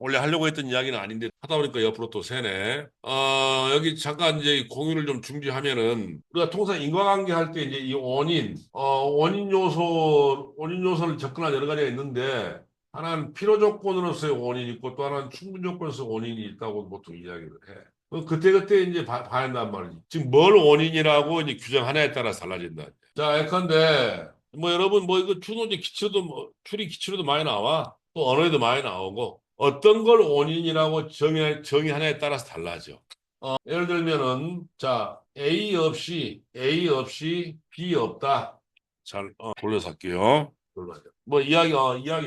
원래 하려고 했던 이야기는 아닌데 하다 보니까 옆으로 또 새네. 여기 잠깐 이제 공유를 좀 중지하면은 우리가 통상 인과관계 할 때 이제 이 원인 요소를 접근한 여러 가지가 있는데 하나는 필요 조건으로서의 원인이 있고 또 하나는 충분 조건으로서의 원인이 있다고 보통 이야기를 해. 그때그때 이제 봐야 한단 말이지. 지금 뭘 원인이라고 이제 규정하냐에 따라서 달라진다. 자, 예컨대 뭐 여러분 뭐 이거 추노지 기초도 뭐 추리 기초로도 많이 나와. 또 언어에도 많이 나오고 어떤 걸 원인이라고 정의하냐에 따라서 달라져. 예를 들면은 자 A 없이 B 없다. 잘 돌려서 할게요. 뭐 이야기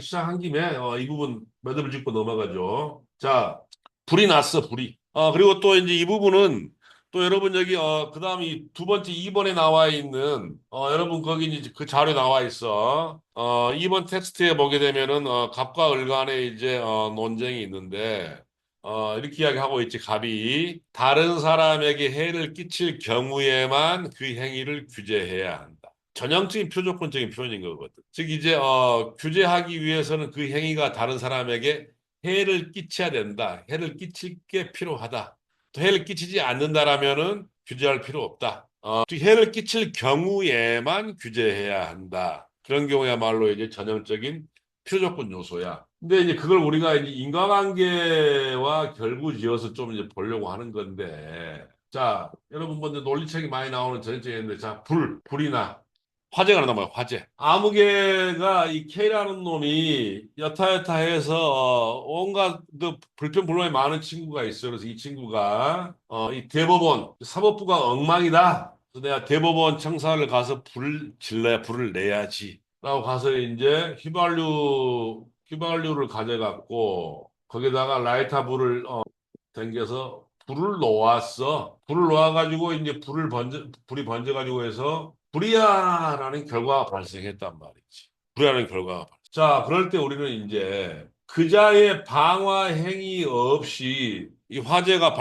시작한 김에 이 부분 매듭을 짚고 넘어가죠. 자, 불이 났어, 불이. 그리고 또 이제 이 부분은 또 여러분 여기 그다음 이 두 번째 2번에 나와 있는 여러분 거기 이제 그 자료 나와 있어. 2번 텍스트에 보게 되면은 갑과 을 간에 이제 논쟁이 있는데 이렇게 이야기하고 있지. 갑이 다른 사람에게 해를 끼칠 경우에만 그 행위를 규제해야 한다. 전형적인 표조건적인 표현인 거거든. 즉 이제 규제하기 위해서는 그 행위가 다른 사람에게 해를 끼쳐야 된다. 해를 끼칠 게 필요하다. 또 해를 끼치지 않는다라면은 규제할 필요 없다. 즉 해를 끼칠 경우에만 규제해야 한다. 그런 경우야말로 이제 전형적인 표조건 요소야. 근데 이제 그걸 우리가 이제 인과관계와 결부지어서 좀 이제 보려고 하는 건데, 자, 여러분 먼저 논리책이 많이 나오는 전형적인데, 자, 불이나 화재가 난단 말이야, 화재. 아무개가 이 K라는 놈이 여타여타해서 온갖 그 불평불만이 많은 친구가 있어요. 그래서 이 친구가 이 대법원 사법부가 엉망이다. 그래서 내가 대법원 청사를 가서 불을 내야지. 라고 가서 이제 휘발유를 가져갔고 거기다가 라이터 불을 당겨서 불을 놓았어. 불을 놓아가지고 이제 불이 번져가지고 해서 불이야라는 결과가 발생했단 말이지. 불이라는 결과가 발생. 자, 그럴 때 우리는 이제 그자의 방화 행위 없이 이 화재가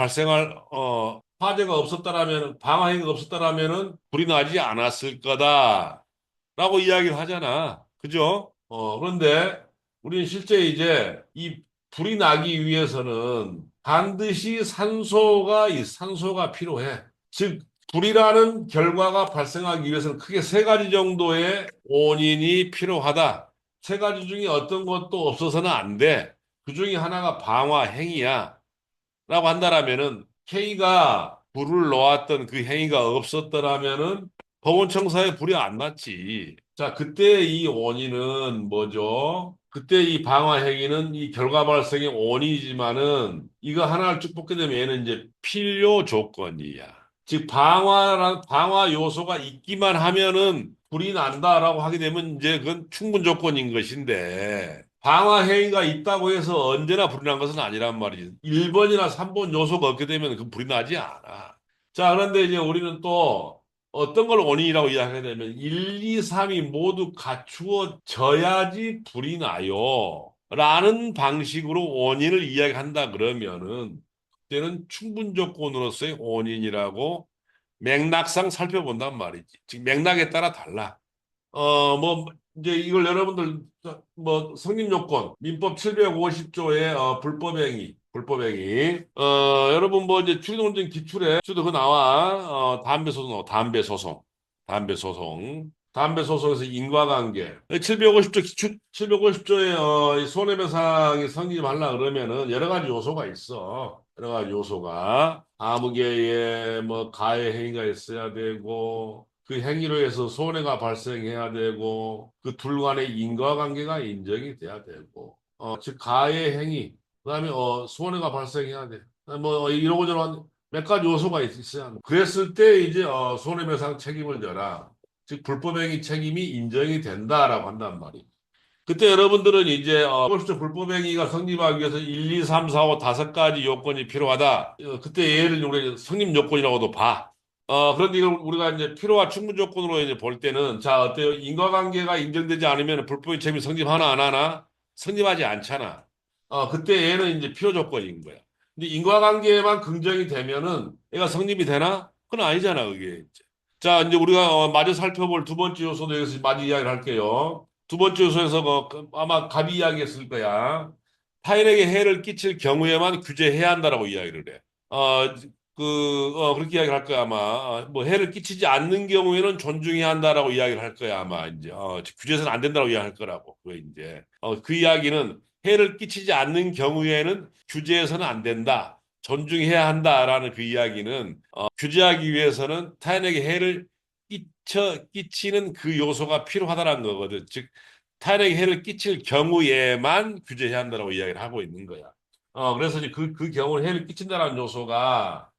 없었다라면 방화 행위가 없었다라면은 불이 나지 않았을 거다라고 이야기를 하잖아. 그죠? 그런데 우리는 실제 이제 이 불이 나기 위해서는 반드시 산소가 필요해. 즉, 불이라는 결과가 발생하기 위해서는 크게 세 가지 정도의 원인이 필요하다. 세 가지 중에 어떤 것도 없어서는 안 돼. 그 중에 하나가 방화 행위야. 라고 한다라면은 K가 불을 놓았던 그 행위가 없었더라면은 법원 청사에 불이 안 났지. 자, 그때 이 원인은 뭐죠? 그때 이 방화 행위는 이 결과 발생의 원인이지만은 이거 하나를 쭉 뽑게 되면 얘는 이제 필요 조건이야. 즉 방화 요소가 있기만 하면은 불이 난다라고 하게 되면 이제 그건 충분 조건인 것인데 방화 행위가 있다고 해서 언제나 불이 난 것은 아니란 말이지. 1번이나 3번 요소가 없게 되면 그 불이 나지 않아. 자, 그런데 이제 우리는 또 어떤 걸 원인이라고 이야기하게 되면 1, 2, 3이 모두 갖추어져야지 불이 나요. 라는 방식으로 원인을 이야기한다 그러면은 그때는 충분 조건으로서의 원인이라고 맥락상 살펴본단 말이지. 즉 맥락에 따라 달라. 뭐, 이제 이걸 여러분들, 뭐, 성립요건, 민법 750조의 불법행위. 여러분 뭐, 이제 추리논쟁 기출에, 주도 그 나와, 담배 소송에서 인과관계. 750조 기출, 750조의, 손해배상이 성립하려 그러면은 여러 가지 요소가 있어. 여러 가지 요소가. 아무개의 뭐, 가해 행위가 있어야 되고, 그 행위로 해서 손해가 발생해야 되고 그 둘 간의 인과관계가 인정이 돼야 되고 즉 가해 행위 그다음에 손해가 발생해야 돼. 뭐 이러고 저러한 몇 가지 요소가 있어야 돼. 그랬을 때 이제 손해배상 책임을 져라. 즉 불법행위 책임이 인정이 된다라고 한단 말이에요. 그때 여러분들은 이제 벌써 불법행위가 성립하기 위해서 1, 2, 3, 4, 5 다섯 가지 요건이 필요하다. 그때 얘를 우리 성립 요건이라고도 봐. 그런데 이걸 우리가 이제 필요와 충분 조건으로 이제 볼 때는 자, 어때요? 인과관계가 인정되지 않으면 불법의 책임이 성립하나 안 하나? 성립하지 않잖아. 그때 얘는 이제 필요 조건인 거야. 근데 인과관계만 긍정이 되면은 얘가 성립이 되나? 그건 아니잖아, 그게. 자, 이제 우리가 마저 살펴볼 두 번째 요소에 대해서 마저 이야기를 할게요. 두 번째 요소에서 아마 갑이 이야기했을 거야. 타인에게 해를 끼칠 경우에만 규제해야 한다라고 이야기를 해. 그렇게 이야기를 할 거야, 아마. 뭐, 해를 끼치지 않는 경우에는 존중해야 한다라고 이야기를 할 거야, 아마, 이제. 규제해서는 안 된다고 이야기할 거라고, 그거 이제. 그 이야기는 해를 끼치지 않는 경우에는 규제해서는 안 된다. 존중해야 한다라는 그 이야기는, 규제하기 위해서는 타인에게 해를 끼치는 그 요소가 필요하다는 거거든. 즉, 타인에게 해를 끼칠 경우에만 규제해야 한다고 이야기를 하고 있는 거야. 그래서 이제 그 경우는 해를 끼친다는 요소가,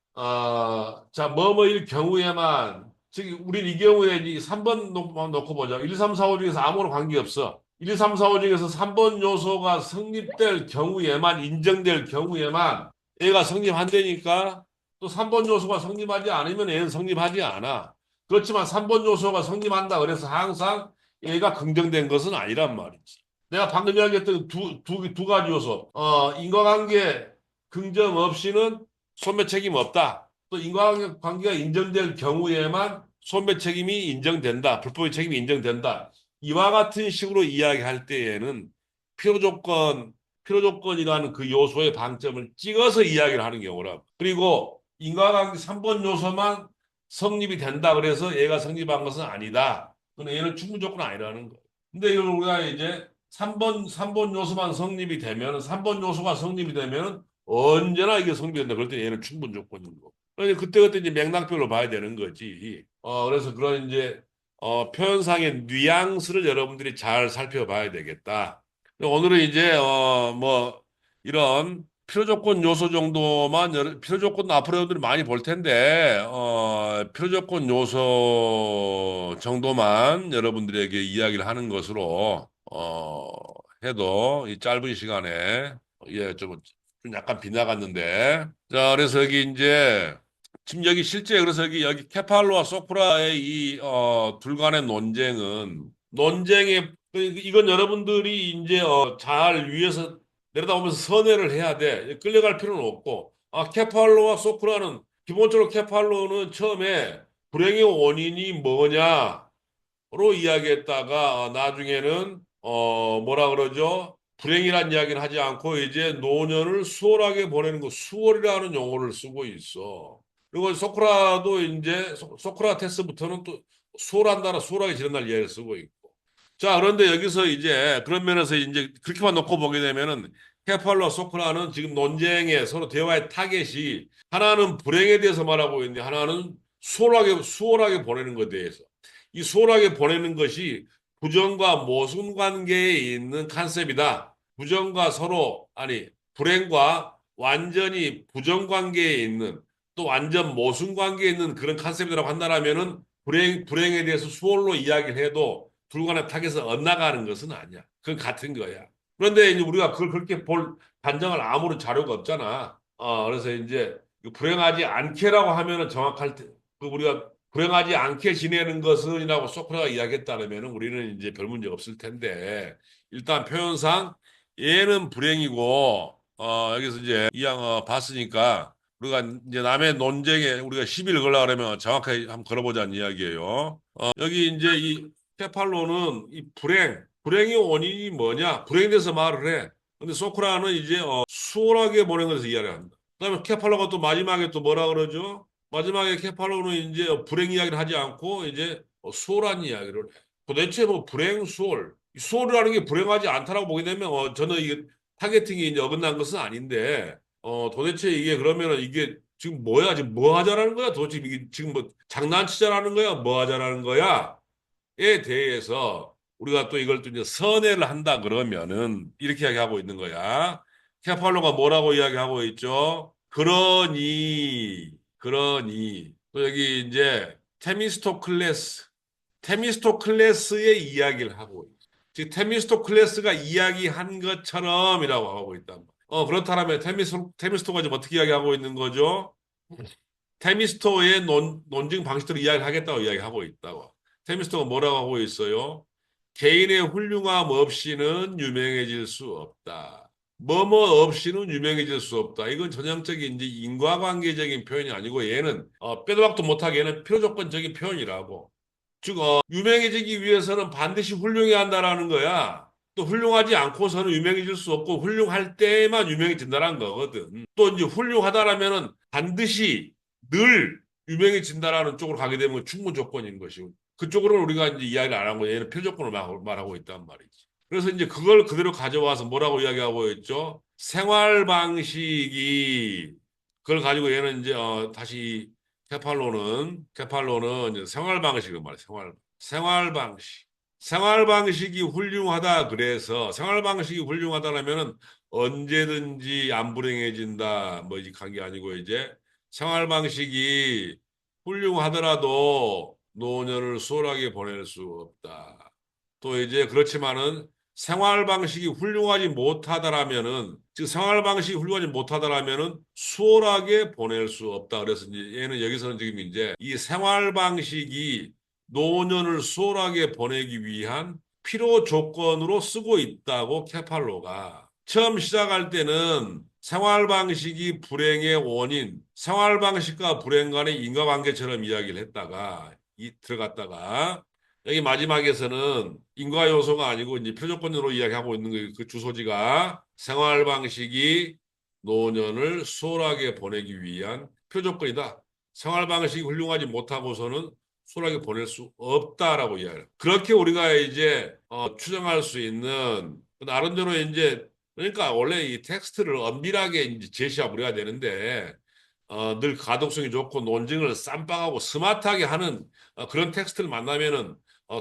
자, 뭐뭐일 경우에만, 즉, 우린 이 경우에 이 3번 놓고 보자. 1, 3, 4, 5 중에서 아무런 관계없어. 1, 3, 4, 5 중에서 3번 요소가 성립될 경우에만, 인정될 경우에만 얘가 성립한다니까 또 3번 요소가 성립하지 않으면 얘는 성립하지 않아. 그렇지만 3번 요소가 성립한다. 그래서 항상 얘가 긍정된 것은 아니란 말이지. 내가 방금 이야기했던 두 가지 요소. 인과관계 긍정 없이는 손배 책임 없다. 또 인과관계가 인정될 경우에만 손배 책임이 인정된다. 불법의 책임이 인정된다. 이와 같은 식으로 이야기할 때에는 필요조건, 필요조건이라는 그 요소의 방점을 찍어서 이야기를 하는 경우라. 그리고 인과관계 3번 요소만 성립이 된다. 그래서 얘가 성립한 것은 아니다. 그럼 얘는 충분 조건 아니라는 거. 근데 이걸 우리가 이제 3번 요소만 성립이 되면, 3번 요소가 성립이 되면 언제나 이게 성립이 된다. 그럴 때 얘는 충분 조건인 거. 그러니까 그때그때 이제 맥락별로 봐야 되는 거지. 그래서 그런 이제, 표현상의 뉘앙스를 여러분들이 잘 살펴봐야 되겠다. 오늘은 이제, 뭐, 이런 필요조건 요소 정도만, 필요조건 앞으로 여러분들이 많이 볼 텐데, 필요조건 요소 정도만 여러분들에게 이야기를 하는 것으로, 해도 이 짧은 시간에, 예, 좀 약간 빗나갔는데. 자, 그래서 여기 이제, 지금 여기 실제, 그래서 여기 케팔로와 소크라의 이, 둘 간의 논쟁의, 이건 여러분들이 이제, 잘 위에서 내려다보면서 선회를 해야 돼. 끌려갈 필요는 없고. 케팔로와 소크라는, 기본적으로 케팔로는 처음에 불행의 원인이 뭐냐로 이야기했다가, 나중에는, 뭐라 그러죠? 불행이란 이야기는 하지 않고 이제 노년을 수월하게 보내는 거, 수월이라는 용어를 쓰고 있어. 그리고 소크라도 이제, 소크라테스부터는 또 수월한다라 수월하게 지낸다는 이야기를 쓰고 있고. 자, 그런데 여기서 이제 그런 면에서 이제 그렇게만 놓고 보게 되면은 케팔로와 소크라는 지금 논쟁에 서로 대화의 타겟이 하나는 불행에 대해서 말하고 있는데 하나는 수월하게 보내는 것에 대해서. 이 수월하게 보내는 것이 부정과 모순 관계에 있는 컨셉이다. 부정과 서로, 아니, 불행과 완전히 부정 관계에 있는 또 완전 모순 관계에 있는 그런 컨셉이라고 한다면은 불행에 대해서 수월로 이야기를 해도 불가능한 타겟에서 엇나가는 것은 아니야. 그건 같은 거야. 그런데 이제 우리가 그걸 그렇게 볼 단정할 아무런 자료가 없잖아. 그래서 이제 불행하지 않게라고 하면은 정확할 때, 우리가 불행하지 않게 지내는 것은이라고 소크라가 이야기했다면 우리는 이제 별 문제 없을 텐데 일단 표현상 얘는 불행이고 여기서 이제 이양 봤으니까 우리가 이제 남의 논쟁에 우리가 시비를 걸라 그러면 정확하게 한번 걸어보자는 이야기예요. 여기 이제 이 케팔로는 이 불행의 원인이 뭐냐? 불행에 대해서 말을 해. 근데 소크라는 이제 수월하게 보낸 것에서 이야기를 한다. 그다음에 케팔로가 또 마지막에 또 뭐라 그러죠? 마지막에 케팔로는 이제 불행 이야기를 하지 않고 이제 수월한 이야기를 해. 도대체 뭐 불행 수월, 수월이라는 게 불행하지 않다라고 보게 되면 저는 이게 타겟팅이 이제 어긋난 것은 아닌데 도대체 이게 그러면은 이게 지금 뭐야? 지금 뭐 하자라는 거야? 도대체 이게 지금 뭐 장난치자라는 거야? 뭐 하자라는 거야? 에 대해서 우리가 또 이걸 또 이제 선회를 한다 그러면은 이렇게 이야기하고 있는 거야. 케팔로가 뭐라고 이야기하고 있죠? 그러니 또 여기 이제 테미스토클레스의 이야기를 하고 있어. 즉 테미스토클레스가 이야기한 것처럼이라고 하고 있다. 그렇다면 테미스토가 지금 어떻게 이야기하고 있는 거죠? 테미스토의 논증 방식대로 이야기를 하겠다고 이야기하고 있다고. 테미스토가 뭐라고 하고 있어요? 개인의 훌륭함 없이는 유명해질 수 없다. 뭐뭐 없이는 유명해질 수 없다. 이건 전형적인 이제 인과관계적인 표현이 아니고 얘는 빼도 박도 못하게 얘는 필요조건적인 표현이라고. 즉 유명해지기 위해서는 반드시 훌륭해야 한다라는 거야. 또 훌륭하지 않고서는 유명해질 수 없고 훌륭할 때만 유명해진다는 거거든. 또 이제 훌륭하다라면은 반드시 늘 유명해진다라는 쪽으로 가게 되면 충분 조건인 것이고 그쪽으로는 우리가 이제 이야기를 안 하고 얘는 표적권을 말하고 있단 말이지. 그래서 이제 그걸 그대로 가져와서 뭐라고 이야기하고 있죠? 생활 방식이 그걸 가지고 얘는 이제 다시 케팔로는 이제 생활 방식을 말해. 생활 방식. 생활 방식이 훌륭하다 그래서 생활 방식이 훌륭하다라면은 언제든지 안 불행해진다 뭐 이제 간 게 아니고 이제 생활 방식이 훌륭하더라도 노년을 수월하게 보낼 수 없다. 또 이제 그렇지만은 생활 방식이 훌륭하지 못하다라면은 즉 생활 방식이 훌륭하지 못하다라면은 수월하게 보낼 수 없다. 그래서 이제 얘는 여기서는 지금 이제 이 생활 방식이 노년을 수월하게 보내기 위한 필요 조건으로 쓰고 있다고 케팔로가 처음 시작할 때는 생활 방식이 불행의 원인, 생활 방식과 불행 간의 인과관계처럼 이야기를 했다가 들어갔다가 여기 마지막에서는 인과 요소가 아니고 이제 표적권으로 이야기하고 있는 그 주소지가 생활 방식이 노년을 수월하게 보내기 위한 표적권이다. 생활 방식이 훌륭하지 못하고서는 수월하게 보낼 수 없다라고 이야기해요. 그렇게 우리가 이제 추정할 수 있는 나름대로 이제 그러니까 원래 이 텍스트를 엄밀하게 이제 제시하고 우리가 되는데 늘 가독성이 좋고 논증을 쌈박하고 스마트하게 하는 그런 텍스트를 만나면은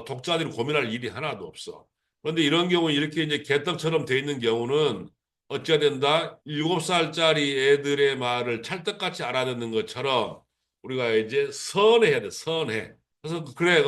독자들이 고민할 일이 하나도 없어. 그런데 이런 경우 이렇게 이제 개떡처럼 돼 있는 경우는 어찌가 된다? 7살짜리 애들의 말을 찰떡같이 알아듣는 것처럼 우리가 이제 선해야 돼, 선해. 그래서 그래,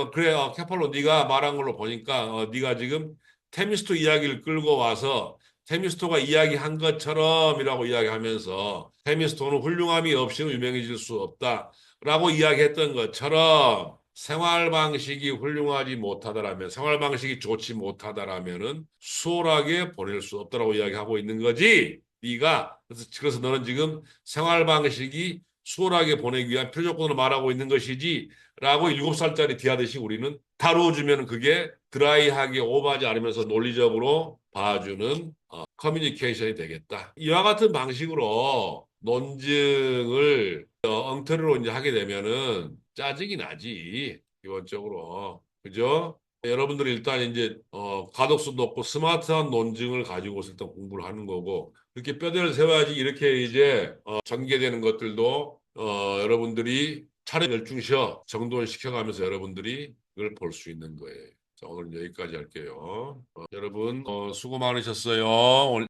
케팔로 네가 말한 걸로 보니까 네가 지금 테미스토 이야기를 끌고 와서 테미스토가 이야기한 것처럼이라고 이야기하면서 테미스토는 훌륭함이 없이는 유명해질 수 없다라고 이야기했던 것처럼 생활 방식이 훌륭하지 못하다라면 생활 방식이 좋지 못하다라면은 수월하게 보낼 수 없다라고 이야기하고 있는 거지. 네가 그래서 너는 지금 생활 방식이 수월하게 보내기 위한 표적권을 말하고 있는 것이지 라고 7살짜리 디하듯이 우리는 다루어주면 그게 드라이하게 오버하지 않으면서 논리적으로 봐주는 커뮤니케이션이 되겠다. 이와 같은 방식으로 논증을 엉터리로 이제 하게 되면은 짜증이 나지 기본적으로 그죠? 여러분들이 일단 이제 가독수 높고 스마트한 논증을 가지고서 일단 공부를 하는 거고 이렇게 뼈대를 세워야지 이렇게 이제 전개되는 것들도 여러분들이 차례 열중시켜 정돈시켜가면서 여러분들이 이걸 볼 수 있는 거예요. 자, 오늘 여기까지 할게요. 여러분 수고 많으셨어요.